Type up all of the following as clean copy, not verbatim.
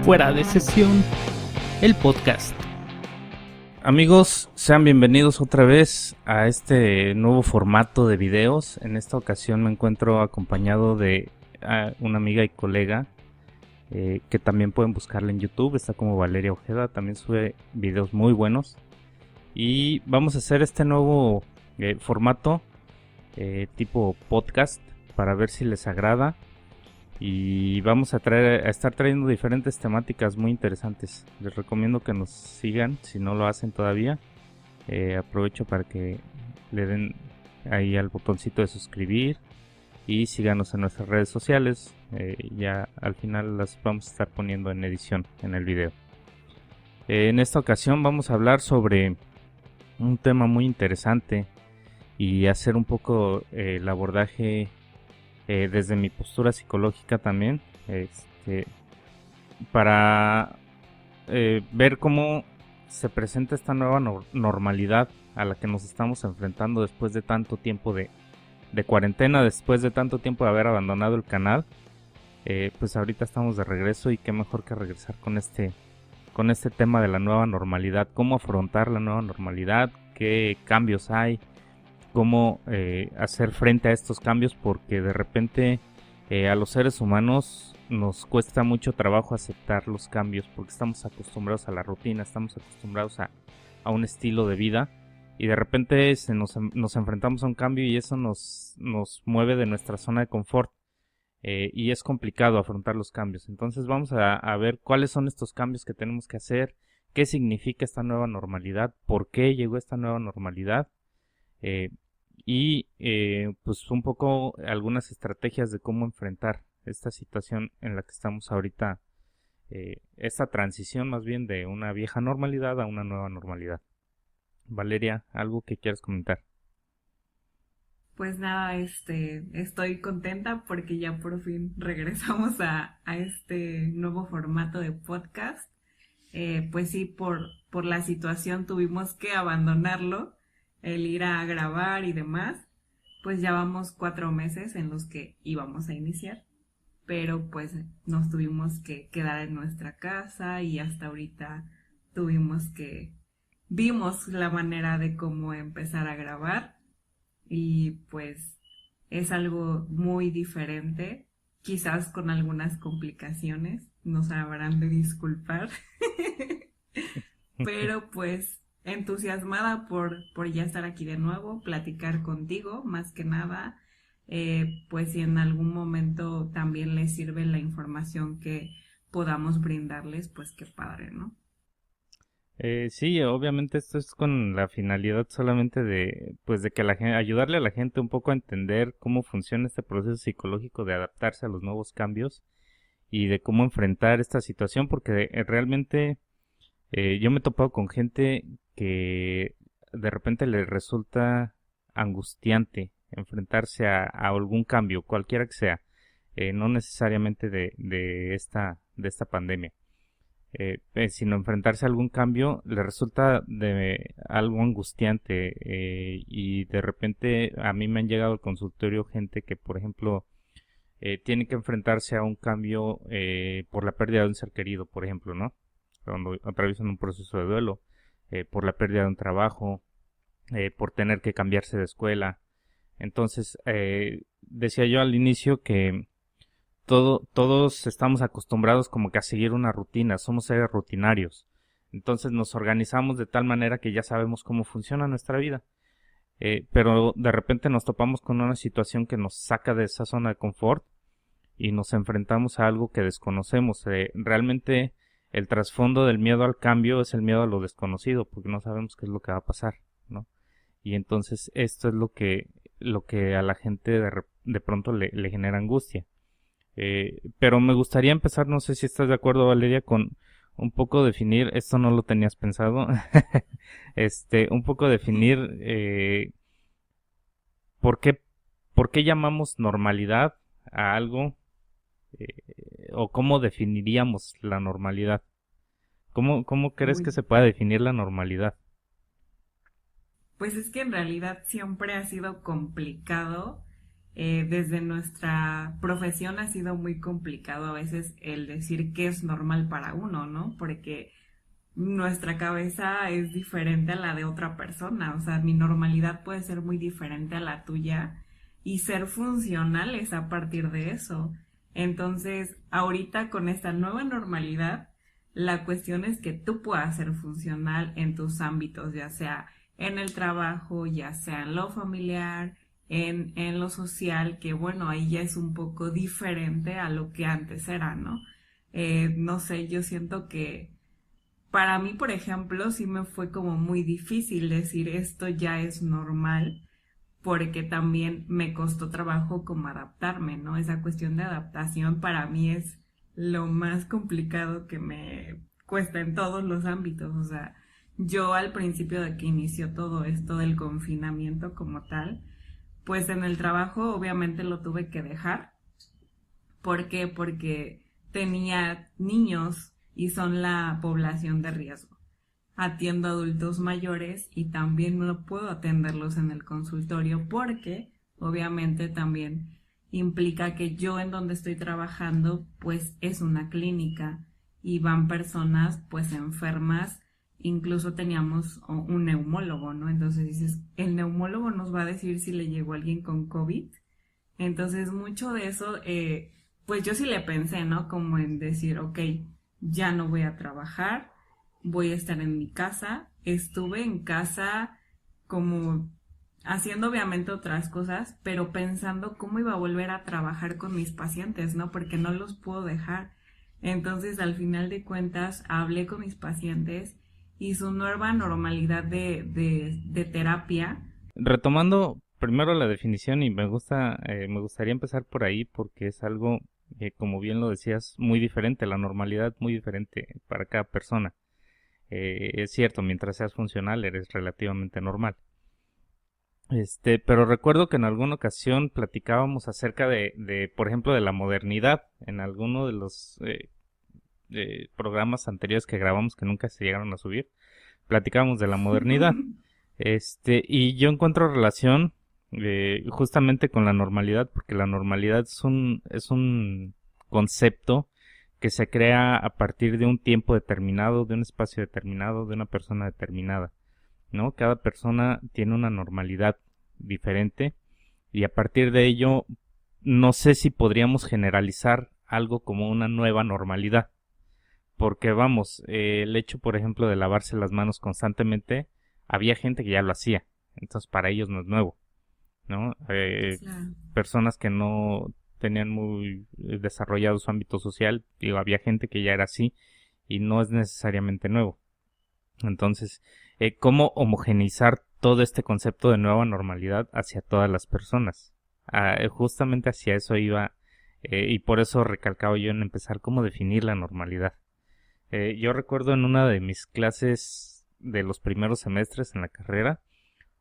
Fuera de Sesión, el podcast. Amigos, sean bienvenidos otra vez a este nuevo formato de videos. En esta ocasión me encuentro acompañado de una amiga y colega que también pueden buscarla en YouTube. Está como Valeria Ojeda, también sube videos muy buenos. Y vamos a hacer este nuevo formato tipo podcast para ver si les agrada. Y vamos a estar trayendo diferentes temáticas muy interesantes. Les recomiendo que nos sigan si no lo hacen todavía. Aprovecho para que le den ahí al botoncito de suscribir y síganos en nuestras redes sociales. Ya al final las vamos a estar poniendo en edición en el video. En esta ocasión vamos a hablar sobre un tema muy interesante y hacer un poco el abordaje desde mi postura psicológica también, para ver cómo se presenta esta nueva normalidad a la que nos estamos enfrentando después de tanto tiempo de cuarentena, después de tanto tiempo de haber abandonado el canal. Pues ahorita estamos de regreso y qué mejor que regresar con este tema de la nueva normalidad, cómo afrontar la nueva normalidad, qué cambios hay, cómo hacer frente a estos cambios, porque de repente a los seres humanos nos cuesta mucho trabajo aceptar los cambios porque estamos acostumbrados a la rutina, estamos acostumbrados a un estilo de vida y de repente nos enfrentamos a un cambio y eso nos mueve de nuestra zona de confort y es complicado afrontar los cambios. Entonces vamos a ver cuáles son estos cambios que tenemos que hacer, qué significa esta nueva normalidad, por qué llegó esta nueva normalidad. Pues un poco algunas estrategias de cómo enfrentar esta situación en la que estamos ahorita, esta transición más bien de una vieja normalidad a una nueva normalidad. Valeria, ¿algo que quieras comentar? Pues nada, estoy contenta porque ya por fin regresamos a este nuevo formato de podcast. Pues sí, por la situación tuvimos que abandonarlo, el ir a grabar y demás. Pues ya vamos 4 meses en los que íbamos a iniciar, pero pues nos tuvimos que quedar en nuestra casa y hasta ahorita vimos la manera de cómo empezar a grabar y pues es algo muy diferente, quizás con algunas complicaciones, nos habrán de disculpar, pero pues entusiasmada por ya estar aquí de nuevo, platicar contigo, más que nada, pues si en algún momento también les sirve la información que podamos brindarles, pues qué padre, ¿no? Sí, obviamente esto es con la finalidad solamente de, pues de que ayudarle a la gente un poco a entender cómo funciona este proceso psicológico de adaptarse a los nuevos cambios y de cómo enfrentar esta situación, porque realmente yo me he topado con gente que de repente le resulta angustiante enfrentarse a algún cambio, cualquiera que sea, no necesariamente de esta pandemia, sino enfrentarse a algún cambio le resulta de algo angustiante, y de repente a mí me han llegado al consultorio gente que, por ejemplo, tiene que enfrentarse a un cambio por la pérdida de un ser querido, por ejemplo, ¿no? Cuando atraviesan un proceso de duelo, por la pérdida de un trabajo, por tener que cambiarse de escuela. Entonces, decía yo al inicio que todos estamos acostumbrados como que a seguir una rutina, somos seres rutinarios. Entonces nos organizamos de tal manera que ya sabemos cómo funciona nuestra vida. Pero de repente nos topamos con una situación que nos saca de esa zona de confort y nos enfrentamos a algo que desconocemos. Realmente el trasfondo del miedo al cambio es el miedo a lo desconocido, porque no sabemos qué es lo que va a pasar, ¿no? Y entonces esto es lo que a la gente de pronto le genera angustia. Pero me gustaría empezar, no sé si estás de acuerdo, Valeria, con un poco definir, esto no lo tenías pensado, un poco definir por qué llamamos normalidad a algo, o cómo definiríamos la normalidad. ¿Cómo crees que Uy, se pueda definir la normalidad? pues es que en realidad siempre ha sido complicado desde nuestra profesión ha sido muy complicado a veces el decir qué es normal para uno, ¿no? Porque nuestra cabeza es diferente a la de otra persona, o sea, mi normalidad puede ser muy diferente a la tuya y ser funcionales a partir de eso. Entonces, ahorita con esta nueva normalidad, la cuestión es que tú puedas ser funcional en tus ámbitos, ya sea en el trabajo, ya sea en lo familiar, en lo social, que bueno, ahí ya es un poco diferente a lo que antes era, ¿no? No sé, yo siento que para mí, por ejemplo, sí me fue como muy difícil decir esto ya es normal, porque también me costó trabajo como adaptarme, ¿no? Esa cuestión de adaptación para mí es lo más complicado que me cuesta en todos los ámbitos, o sea, yo al principio de que inició todo esto del confinamiento como tal, pues en el trabajo obviamente lo tuve que dejar. ¿Por qué? Porque tenía niños y son la población de riesgo. Atiendo adultos mayores y también no puedo atenderlos en el consultorio porque obviamente también implica que yo en donde estoy trabajando pues es una clínica y van personas pues enfermas, incluso teníamos un neumólogo, ¿no? Entonces dices, el neumólogo nos va a decir si le llegó alguien con COVID. Entonces mucho de eso, pues yo sí le pensé, ¿no? Como en decir, ok, ya no voy a trabajar, voy a estar en mi casa. Estuve en casa como haciendo obviamente otras cosas, pero pensando cómo iba a volver a trabajar con mis pacientes, ¿no? Porque no los puedo dejar. Entonces, al final de cuentas, hablé con mis pacientes y su nueva normalidad de terapia. Retomando primero la definición y me gustaría empezar por ahí porque es algo como bien lo decías, muy diferente, la normalidad muy diferente para cada persona. Es cierto, mientras seas funcional eres relativamente normal. Pero recuerdo que en alguna ocasión platicábamos acerca por ejemplo, de la modernidad en alguno de los programas anteriores que grabamos que nunca se llegaron a subir. Platicábamos de la modernidad. Y yo encuentro relación justamente con la normalidad, porque la normalidad es un concepto que se crea a partir de un tiempo determinado, de un espacio determinado, de una persona determinada, ¿no? Cada persona tiene una normalidad diferente y a partir de ello no sé si podríamos generalizar algo como una nueva normalidad, porque vamos, el hecho por ejemplo de lavarse las manos constantemente, había gente que ya lo hacía, entonces para ellos no es nuevo, ¿no? Claro. Personas que no tenían muy desarrollado su ámbito social, digo, había gente que ya era así y no es necesariamente nuevo. Entonces, ¿cómo homogeneizar todo este concepto de nueva normalidad hacia todas las personas? Justamente hacia eso iba, y por eso recalcaba yo en empezar cómo definir la normalidad. Yo recuerdo en una de mis clases de los primeros semestres en la carrera,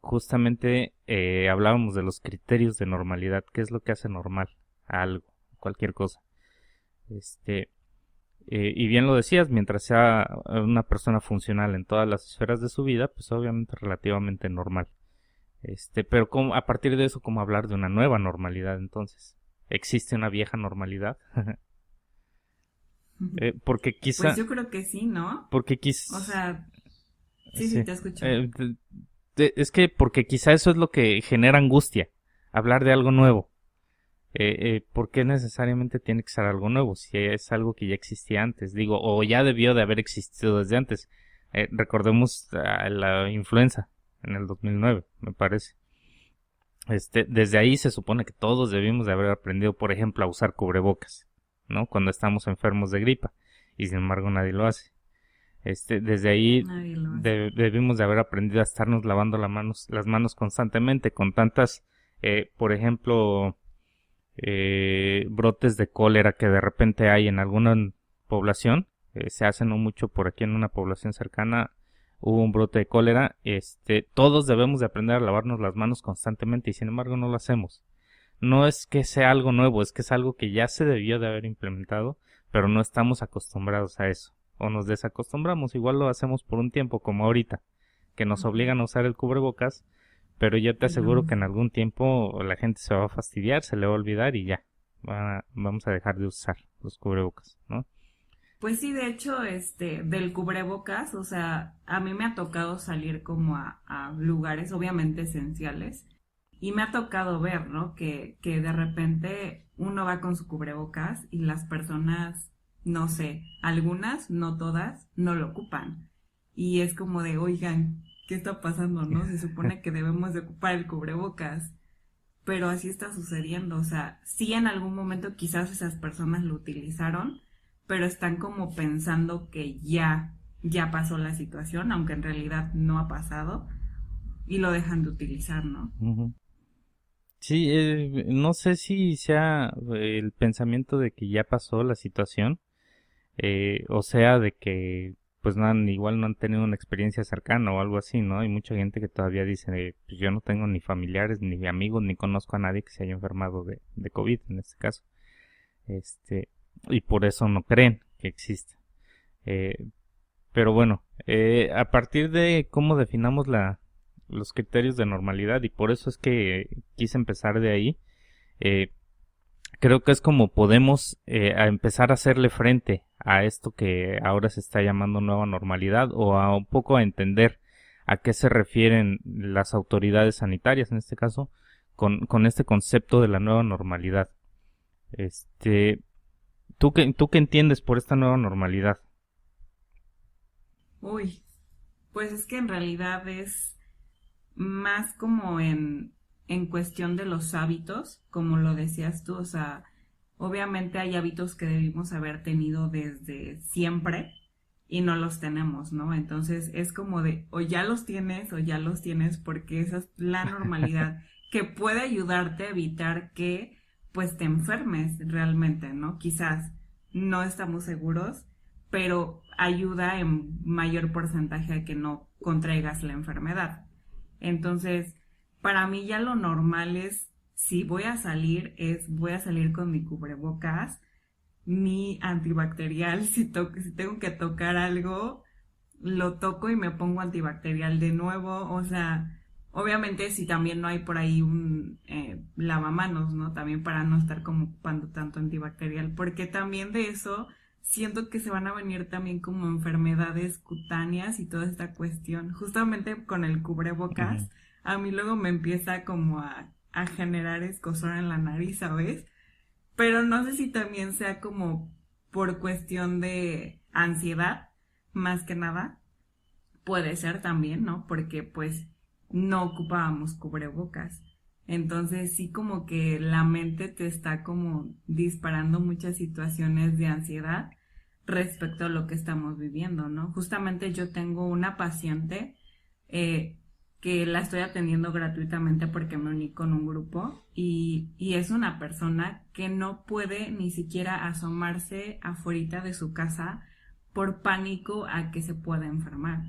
justamente hablábamos de los criterios de normalidad, qué es lo que hace normal a algo, cualquier cosa. Y bien lo decías, mientras sea una persona funcional en todas las esferas de su vida, pues obviamente relativamente normal. Pero a partir de eso, ¿cómo hablar de una nueva normalidad entonces? ¿Existe una vieja normalidad? Porque Pues quizá... yo creo que sí, ¿no? Porque O quizá... sea, sí, sí, Sí. te escucho. Es que porque quizá eso es lo que genera angustia, hablar de algo nuevo. ¿Por qué necesariamente tiene que ser algo nuevo? Si es algo que ya existía antes, digo, o ya debió de haber existido desde antes. Recordemos la influenza en el 2009, me parece. Desde ahí se supone que todos debimos de haber aprendido, por ejemplo, a usar cubrebocas, ¿no? Cuando estamos enfermos de gripa, y sin embargo nadie lo hace. Desde ahí Nadie lo hace. debimos de haber aprendido a estarnos lavando las manos constantemente con tantas, por ejemplo, brotes de cólera que de repente hay en alguna población. Se hace no mucho por aquí en una población cercana hubo un brote de cólera. Todos debemos de aprender a lavarnos las manos constantemente y sin embargo no lo hacemos. No es que sea algo nuevo, es que es algo que ya se debió de haber implementado, pero no estamos acostumbrados a eso. O nos desacostumbramos, igual lo hacemos por un tiempo como ahorita, que nos Ujú. obligan a usar el cubrebocas, pero yo te aseguro No. que en algún tiempo la gente se va a fastidiar, se le va a olvidar y ya, vamos a dejar de usar los cubrebocas, ¿no? Pues sí, de hecho, del cubrebocas, o sea, a mí me ha tocado salir como a lugares obviamente esenciales y me ha tocado ver, ¿no? Que de repente uno va con su cubrebocas y las personas, no sé, algunas, no todas, no lo ocupan. Y es como de, oigan, ¿qué está pasando, no? Se supone que debemos de ocupar el cubrebocas, pero así está sucediendo. O sea, sí en algún momento quizás esas personas lo utilizaron, pero están como pensando que ya pasó la situación, aunque en realidad no ha pasado, y lo dejan de utilizar, ¿no? Ujú. Sí, no sé si sea el pensamiento de que ya pasó la situación, o sea, de que pues igual no han tenido una experiencia cercana o algo así, ¿no? Hay mucha gente que todavía dice, pues yo no tengo ni familiares, ni amigos, ni conozco a nadie que se haya enfermado de COVID en este caso. Este, y por eso no creen que existe. Eh, pero bueno, a partir de cómo definamos los criterios de normalidad, y por eso es que quise empezar de ahí, eh, creo que es como podemos a empezar a hacerle frente a esto que ahora se está llamando nueva normalidad, o a un poco a entender a qué se refieren las autoridades sanitarias, en este caso, con este concepto de la nueva normalidad. Este, ¿tú qué entiendes por esta nueva normalidad? Uy, pues es que en realidad es más como en cuestión de los hábitos, como lo decías tú, o sea, obviamente hay hábitos que debimos haber tenido desde siempre y no los tenemos, ¿no? Entonces es como de o ya los tienes porque esa es la normalidad que puede ayudarte a evitar que pues te enfermes realmente, ¿no? Quizás no estamos seguros, pero ayuda en mayor porcentaje a que no contraigas la enfermedad. Entonces, para mí ya lo normal es, si voy a salir, voy a salir con mi cubrebocas, mi antibacterial, si tengo que tocar algo, lo toco y me pongo antibacterial de nuevo, o sea, obviamente si también no hay por ahí un lavamanos, ¿no? También para no estar como ocupando tanto antibacterial, porque también de eso siento que se van a venir también como enfermedades cutáneas y toda esta cuestión. Justamente con el Ujú. cubrebocas, a mí luego me empieza como a generar escozor en la nariz, ¿sabes? Pero no sé si también sea como por cuestión de ansiedad, más que nada. Puede ser también, ¿no? Porque pues no ocupábamos cubrebocas. Entonces sí como que la mente te está como disparando muchas situaciones de ansiedad respecto a lo que estamos viviendo, ¿no? Justamente yo tengo una paciente eh, que la estoy atendiendo gratuitamente porque me uní con un grupo y es una persona que no puede ni siquiera asomarse afuera de su casa por pánico a que se pueda enfermar.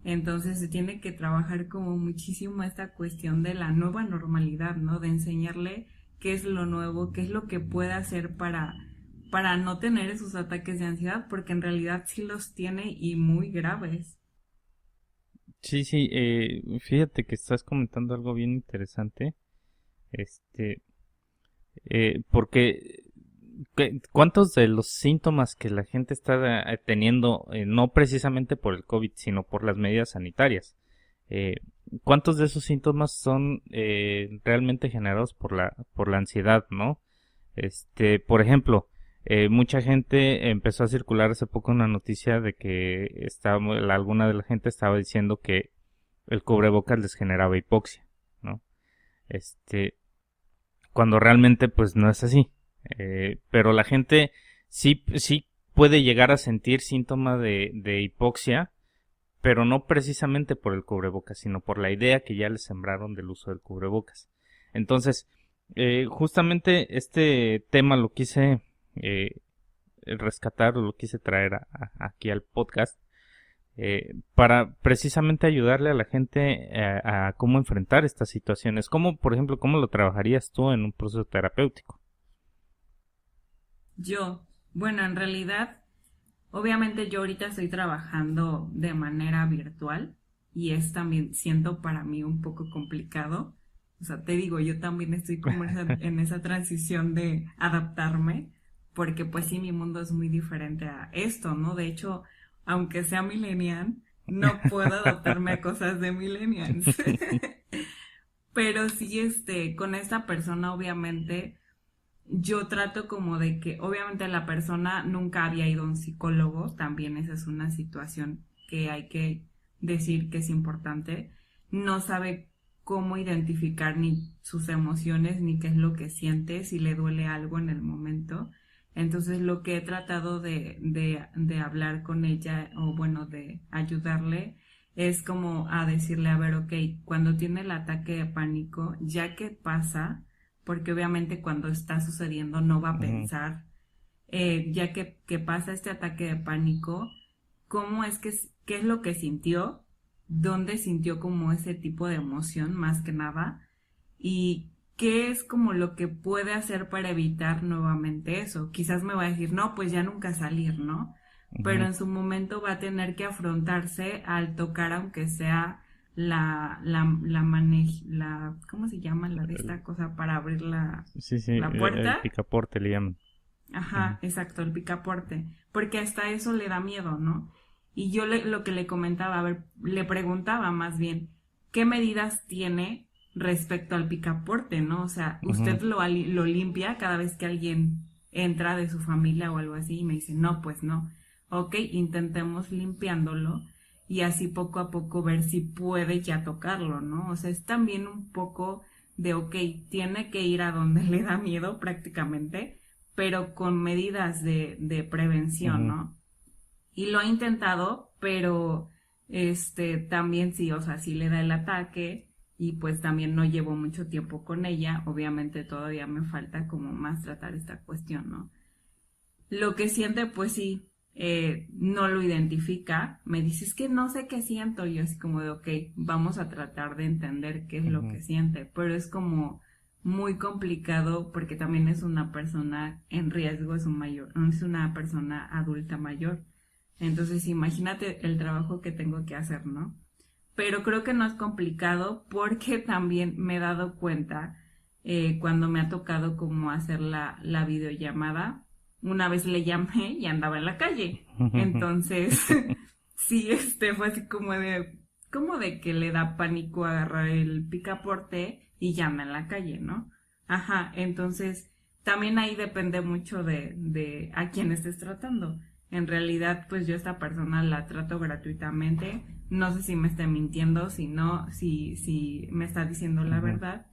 Entonces se tiene que trabajar como muchísimo esta cuestión de la nueva normalidad, ¿no? De enseñarle qué es lo nuevo, qué es lo que puede hacer para no tener esos ataques de ansiedad, porque en realidad sí los tiene y muy graves. Sí, sí, fíjate que estás comentando algo bien interesante, este, porque ¿cuántos de los síntomas que la gente está teniendo, no precisamente por el COVID, sino por las medidas sanitarias, eh, cuántos de esos síntomas son realmente generados por la ansiedad, ¿no? Por ejemplo, mucha gente empezó a circular hace poco una noticia de que alguna de la gente estaba diciendo que el cubrebocas les generaba hipoxia, ¿no? Este, cuando realmente pues no es así. Pero la gente sí puede llegar a sentir síntomas de hipoxia, pero no precisamente por el cubrebocas, sino por la idea que ya les sembraron del uso del cubrebocas. Entonces, justamente este tema lo quise rescatar o lo quise traer aquí al podcast, para precisamente ayudarle a la gente a cómo enfrentar estas situaciones. Como, por ejemplo, ¿cómo lo trabajarías tú en un proceso terapéutico? Yo, bueno, en realidad, obviamente yo ahorita estoy trabajando de manera virtual y es también, siento para mí un poco complicado. O sea, te digo, yo también estoy como en esa transición de adaptarme, porque pues sí, mi mundo es muy diferente a esto, ¿no? De hecho, aunque sea millennial, no puedo adaptarme a cosas de millennials. Pero sí, con esta persona, obviamente, yo trato como de que, obviamente, la persona nunca había ido a un psicólogo, también esa es una situación que hay que decir que es importante. No sabe cómo identificar ni sus emociones, ni qué es lo que siente, si le duele algo en el momento. Entonces, lo que he tratado de hablar con ella, o bueno, de ayudarle, es como a decirle, a ver, ok, cuando tiene el ataque de pánico, ya que pasa, porque obviamente cuando está sucediendo no va a Ujú, pensar, ya que pasa este ataque de pánico, cómo es que, qué es lo que sintió, dónde sintió como ese tipo de emoción más que nada, y qué es como lo que puede hacer para evitar nuevamente eso. Quizás me va a decir, no, pues ya nunca salir, ¿no? Pero ujú. en su momento va a tener que afrontarse al tocar, aunque sea ¿cómo se llama? La de El- esta cosa para abrir sí, sí, la el puerta. picaporte le llaman. Ujú, Ajá, exacto, el picaporte, porque hasta eso le da miedo, ¿no? Y yo lo que le comentaba, a ver, le preguntaba más bien, ¿qué medidas tiene respecto al picaporte, ¿no? O sea, ujú, ¿usted lo limpia cada vez que alguien entra de su familia o algo así? Y me dice, no, pues no. Ok, intentemos limpiándolo y así poco a poco ver si puede ya tocarlo, ¿no? O sea, es también un poco de, ok, tiene que ir a donde le da miedo prácticamente, pero con medidas de prevención, ujú, ¿no? Y lo ha intentado, pero también sí, o sea, sí le da el ataque y pues también no llevo mucho tiempo con ella, obviamente todavía me falta como más tratar esta cuestión, ¿no? Lo que siente, pues sí, no lo identifica, me dice, es que no sé qué siento, yo así como de, ok, vamos a tratar de entender qué es lo ujú. que siente, pero es como muy complicado porque también es una persona en riesgo, es una persona adulta mayor. Entonces, imagínate el trabajo que tengo que hacer, ¿no? Pero creo que no es complicado porque también me he dado cuenta cuando me ha tocado como hacer la videollamada. Una vez le llamé y andaba en la calle. Entonces, sí, fue así como de que le da pánico agarrar el picaporte y llama en la calle, ¿no? Ajá, entonces también ahí depende mucho de a quién estés tratando. En realidad, pues yo a esta persona la trato gratuitamente. No sé si me está mintiendo, si no, si me está diciendo la Ujú. verdad,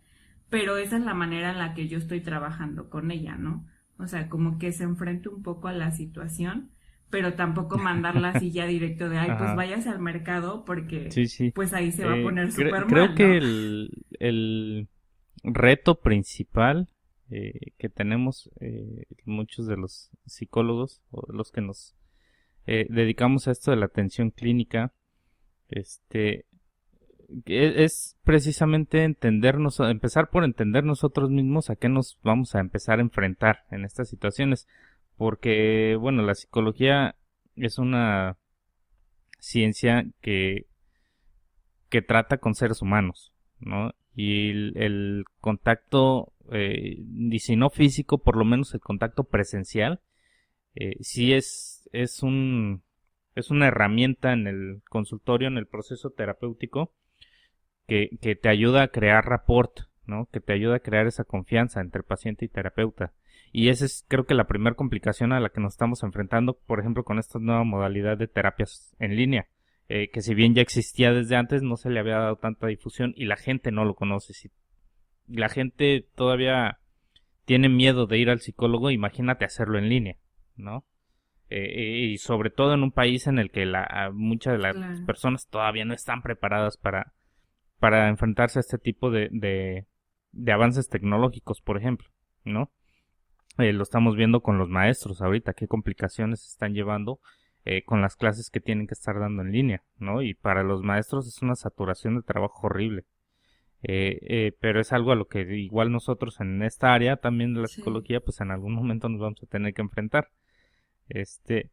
pero esa es la manera en la que yo estoy trabajando con ella, ¿no? O sea, como que se enfrente un poco a la situación, pero tampoco mandarla así ya directo de, ay, pues Ajá, váyase al mercado porque sí, sí. pues ahí se va a poner súper Creo mal, que ¿no? el reto principal que tenemos muchos de los psicólogos o de los que nos dedicamos a esto de la atención clínica, este, es precisamente entendernos, empezar por entender nosotros mismos a qué nos vamos a empezar a enfrentar en estas situaciones, porque, bueno, la psicología es una ciencia que trata con seres humanos, ¿no? Y el contacto, y si no físico, por lo menos el contacto presencial, sí es una herramienta en el consultorio, en el proceso terapéutico, que te ayuda a crear rapport, ¿no? Que te ayuda a crear esa confianza entre paciente y terapeuta. Y esa es, creo que, la primera complicación a la que nos estamos enfrentando, por ejemplo, con esta nueva modalidad de terapias en línea, que si bien ya existía desde antes, no se le había dado tanta difusión y la gente no lo conoce. Si la gente todavía tiene miedo de ir al psicólogo, imagínate hacerlo en línea, ¿no? Y sobre todo en un país en el que muchas de las Claro. personas todavía no están preparadas para enfrentarse a este tipo de avances tecnológicos, por ejemplo, ¿no? Lo estamos viendo con los maestros ahorita, qué complicaciones se están llevando con las clases que tienen que estar dando en línea, ¿no? Y para los maestros es una saturación de trabajo horrible. Pero es algo a lo que igual nosotros en esta área también de la Sí. psicología, pues en algún momento nos vamos a tener que enfrentar. Este,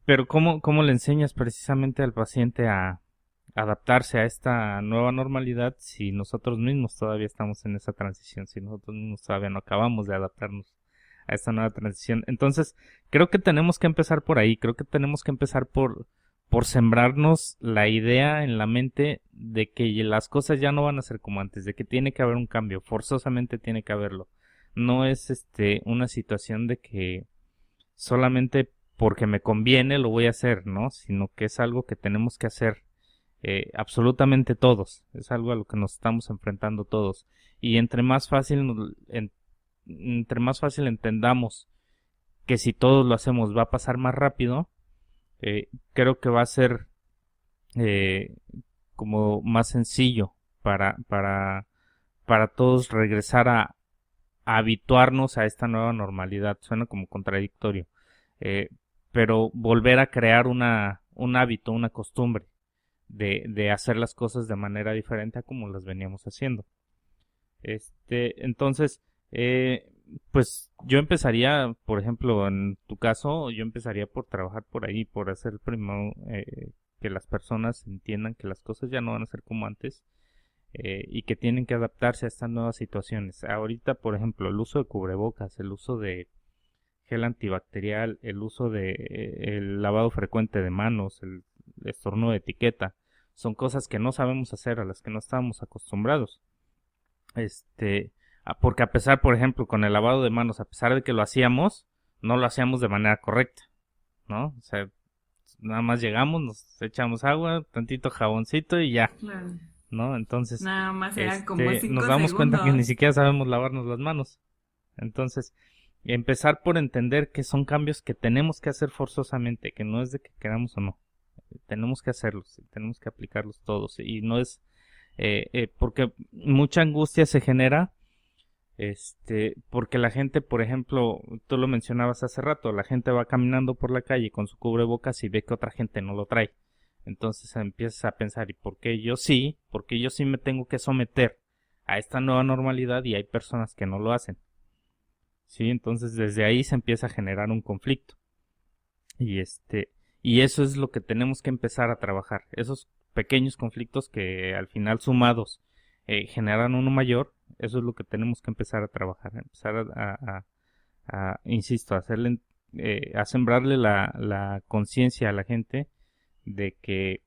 pero cómo le enseñas precisamente al paciente adaptarse a esta nueva normalidad si nosotros mismos todavía estamos en esa transición, si nosotros mismos todavía no acabamos de adaptarnos a esta nueva transición? Entonces, creo que tenemos que empezar por ahí, creo que tenemos que empezar por sembrarnos la idea en la mente de que las cosas ya no van a ser como antes, de que tiene que haber un cambio, forzosamente tiene que haberlo. No es una situación de que solamente porque me conviene lo voy a hacer, ¿no? Sino que es algo que tenemos que hacer absolutamente todos. Es algo a lo que nos estamos enfrentando todos. Y entre más fácil entendamos que si todos lo hacemos va a pasar más rápido, creo que va a ser como más sencillo para todos regresar a habituarnos a esta nueva normalidad. Suena como contradictorio, eh, pero volver a crear un hábito, una costumbre de hacer las cosas de manera diferente a como las veníamos haciendo. Entonces, pues yo empezaría, por ejemplo, en tu caso, yo empezaría por trabajar por ahí, por hacer primero que las personas entiendan que las cosas ya no van a ser como antes, y que tienen que adaptarse a estas nuevas situaciones. Ahorita, por ejemplo, el uso de cubrebocas, el uso de gel antibacterial, el uso de el lavado frecuente de manos, el estornudo de etiqueta, son cosas que no sabemos hacer, a las que no estábamos acostumbrados. Porque a pesar, por ejemplo, con el lavado de manos, a pesar de que lo hacíamos, no lo hacíamos de manera correcta, ¿no? O sea, nada más llegamos, nos echamos agua, tantito jaboncito y ya, Claro. ¿no? Entonces, Nada más eran como 5 nos damos cuenta que ni segundos. siquiera sabemos lavarnos las manos. Entonces, empezar por entender que son cambios que tenemos que hacer forzosamente, que no es de que queramos o no. Tenemos que hacerlos, tenemos que aplicarlos todos. Y no es porque mucha angustia se genera, porque la gente, por ejemplo, tú lo mencionabas hace rato, la gente va caminando por la calle con su cubrebocas y ve que otra gente no lo trae. Entonces empiezas a pensar, ¿y por qué yo sí? ¿Por qué yo sí me tengo que someter a esta nueva normalidad y hay personas que no lo hacen? Sí, entonces desde ahí se empieza a generar un conflicto. Y y eso es lo que tenemos que empezar a trabajar. Esos pequeños conflictos que al final sumados generan uno mayor, eso es lo que tenemos que empezar a trabajar, empezar insisto, a sembrarle la conciencia a la gente de que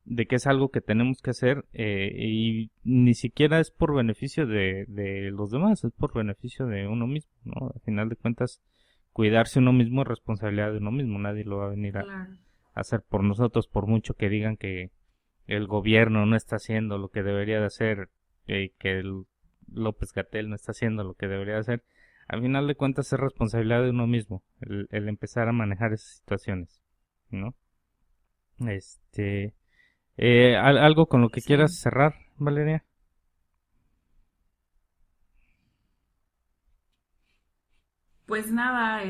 es algo que tenemos que hacer, y ni siquiera es por beneficio de los demás, es por beneficio de uno mismo, ¿no? Al final de cuentas, cuidarse uno mismo es responsabilidad de uno mismo, nadie lo va a venir a Claro. hacer por nosotros, por mucho que digan que el gobierno no está haciendo lo que debería de hacer, que el López-Gatell no está haciendo lo que debería de hacer. Al final de cuentas es responsabilidad de uno mismo el empezar a manejar esas situaciones, ¿no? Algo con lo que Sí. quieras cerrar, Valeria. Pues nada,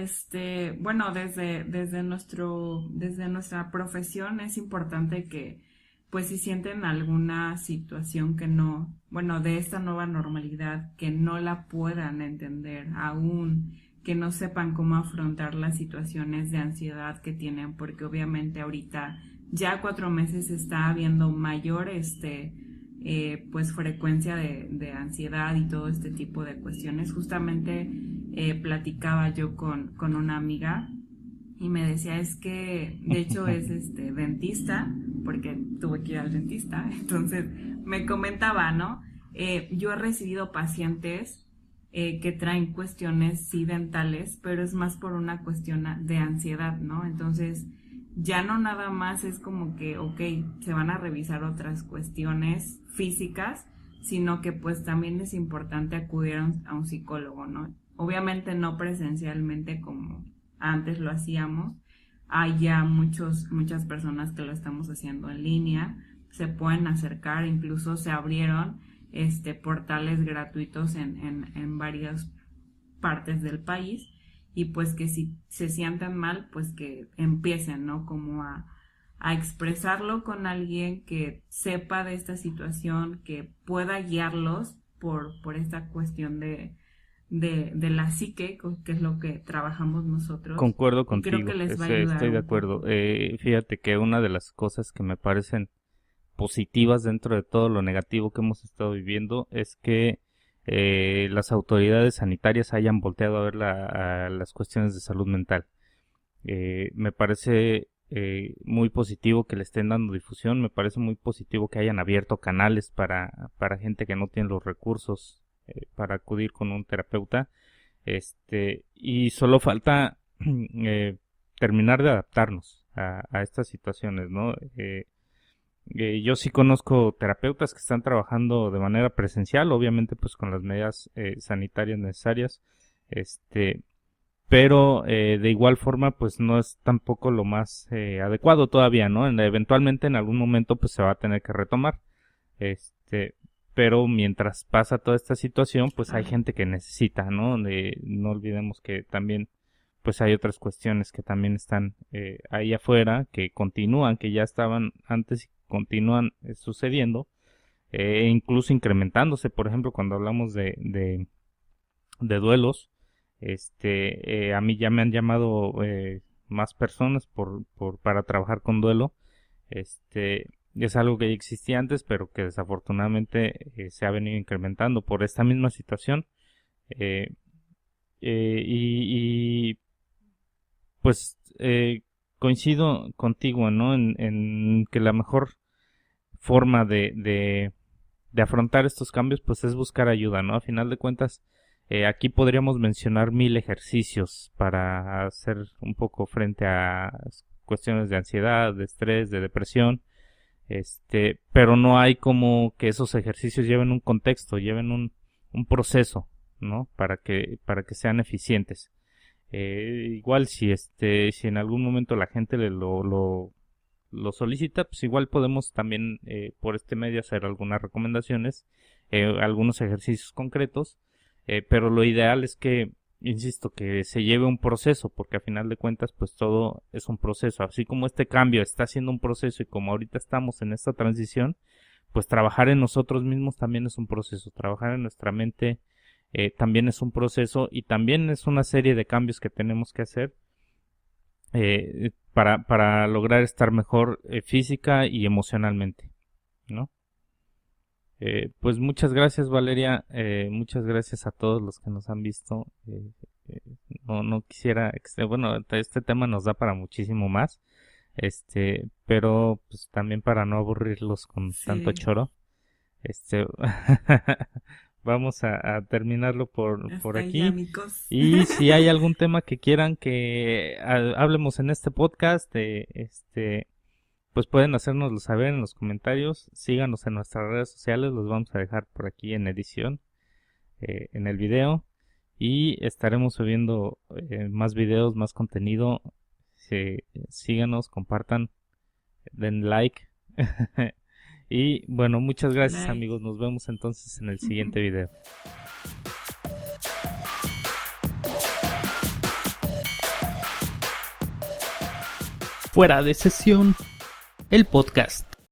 bueno, desde nuestra profesión es importante que, pues si sienten alguna situación que no, bueno, de esta nueva normalidad, que no la puedan entender aún, que no sepan cómo afrontar las situaciones de ansiedad que tienen, porque obviamente ahorita ya 4 meses está habiendo mayor, pues frecuencia de ansiedad y todo este tipo de cuestiones. Justamente platicaba yo con una amiga y me decía, es que de hecho es dentista, porque tuve que ir al dentista, entonces me comentaba, ¿no? Yo he recibido pacientes que traen cuestiones sí dentales, pero es más por una cuestión de ansiedad, ¿no? Entonces ya no nada más es como que, ok, se van a revisar otras cuestiones físicas, sino que pues también es importante acudir a un psicólogo, ¿no? Obviamente no presencialmente como antes lo hacíamos, hay ya muchas personas que lo estamos haciendo en línea, se pueden acercar, incluso se abrieron portales gratuitos en varias partes del país y pues que si se sientan mal, pues que empiecen, ¿no? Como a expresarlo con alguien que sepa de esta situación, que pueda guiarlos por esta cuestión de la psique, que es lo que trabajamos nosotros, Concuerdo y creo que contigo, les va a ayudar estoy de un acuerdo. poco. Fíjate que una de las cosas que me parecen positivas dentro de todo lo negativo que hemos estado viviendo es que las autoridades sanitarias hayan volteado a ver a las cuestiones de salud mental. Me parece muy positivo que le estén dando difusión, me parece muy positivo que hayan abierto canales para gente que no tiene los recursos para acudir con un terapeuta, y solo falta terminar de adaptarnos a estas situaciones, ¿no? Yo sí conozco terapeutas que están trabajando de manera presencial, obviamente pues con las medidas sanitarias necesarias, pero de igual forma pues no es tampoco lo más adecuado todavía, ¿no? Eventualmente en algún momento pues se va a tener que retomar, pero mientras pasa toda esta situación pues hay gente que necesita, ¿no? No olvidemos que también pues hay otras cuestiones que también están ahí afuera, que continúan, que ya estaban antes y continúan sucediendo, e incluso incrementándose. Por ejemplo, cuando hablamos de duelos, a mí ya me han llamado más personas para trabajar con duelo. Es algo que ya existía antes, pero que desafortunadamente se ha venido incrementando por esta misma situación. Y pues coincido contigo, ¿no? En que la mejor forma de afrontar estos cambios pues es buscar ayuda, ¿no? A final de cuentas, aquí podríamos mencionar 1000 ejercicios para hacer un poco frente a cuestiones de ansiedad, de estrés, de depresión, pero no hay como que esos ejercicios lleven un contexto, lleven un proceso, ¿no? Para que sean eficientes. Igual si en algún momento la gente lo solicita, pues igual podemos también por este medio hacer algunas recomendaciones, algunos ejercicios concretos, pero lo ideal es que, insisto, que se lleve un proceso, porque a final de cuentas pues todo es un proceso, así como este cambio está siendo un proceso y como ahorita estamos en esta transición, pues trabajar en nosotros mismos también es un proceso, trabajar en nuestra mente también es un proceso y también es una serie de cambios que tenemos que hacer para lograr estar mejor física y emocionalmente, ¿no? Pues muchas gracias, Valeria, muchas gracias a todos los que nos han visto. No quisiera, bueno, este tema nos da para muchísimo más, pero pues también para no aburrirlos con tanto choro, vamos a terminarlo por aquí. Ahí, amigos. Y si hay algún tema que quieran que hablemos en este podcast, pues pueden hacérnoslo saber en los comentarios. Síganos en nuestras redes sociales, los vamos a dejar por aquí en edición, en el video. Y estaremos subiendo más videos, más contenido. Síganos, compartan, den like. Y bueno, muchas gracias, amigos. Nos vemos entonces en el siguiente video. Fuera de sesión, el podcast.